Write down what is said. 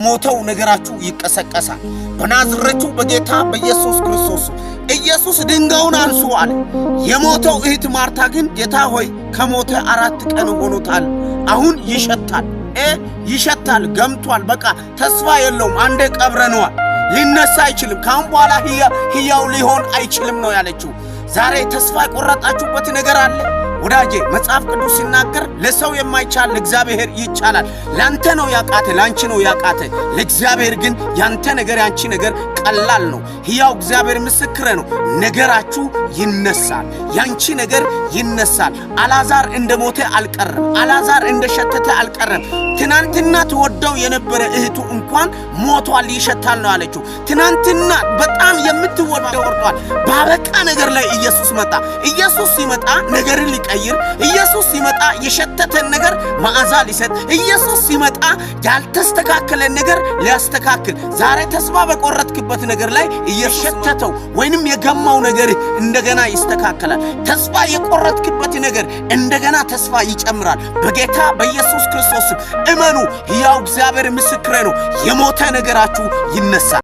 ሞተው ነገራችሁ ይቀሰቀሳል በናዝሬቱ በጌታ በኢየሱስ ክርስቶስ። ኢየሱስ ድንጋዩን አንሱ አለ። የሞተው እህት ማርታ ግን ጌታ ሆይ ከሞተ 4 ቀን ሆኖታል፣ አሁን ይሸታል፣ ገምቷል፣ በቃ ተስፋ የለውም፣ አንዴ ቀብረነዋል፣ ሊነሳ አይችልም፣ ካሁን በኋላ ሕያው ሊሆን አይችልም ነው ያለችው። ዛሬ ተስፋ የቆረጣችሁበት ነገር አለ ወዳጄ። መጽሐፍ ቅዱስ ሲናገር ለሰው የማይቻል ለእግዚአብሔር ይቻላል። ላንተ ነው ያቃተ፣ ላንቺ ነው ያቃተ፣ ለእግዚአብሔር ግን ያንተ ነገር ያንቺ ነገር ቀላል ነው። ሕያው እግዚአብሔር ምስክሬ ነው። ነገራችሁ ይነሳል፣ ያንቺ ነገር ይነሳል። አልዓዛር እንደሞተ አልቀረም፣ አልዓዛር እንደሸተተ አልቀረም። ትናንትና ትወደው የነበረ እህቱ እንኳን ሞቷል፣ ይሸታል ነው ያለችው። ትናንትና በጣም የምትወደው ወርዷል። ባበቃ ነገር ላይ ኢየሱስ መጣ። ኢየሱስ ሲመጣ ነገርን ሊቀይር፣ ኢየሱስ ሲመጣ የሸተተን ነገር መዓዛ ሊሰጥ፣ ኢየሱስ ሲመጣ ያልተስተካከለ ነገር ሊያስተካክል። ዛሬ ተስፋ በቆረጥክበት ነገር ላይ እየሸተተው ወይንም የገማው ነገር እንደገና ይስተካከላል። ተስፋ የቆረጥክበት ነገር እንደገና ተስፋ ይጨምራል። በጌታ በኢየሱስ ክርስቶስ እመኑ። ሕያው እግዚአብሔር ምስክሬ ነው። የሞተ ነገራችሁ ይነሳል።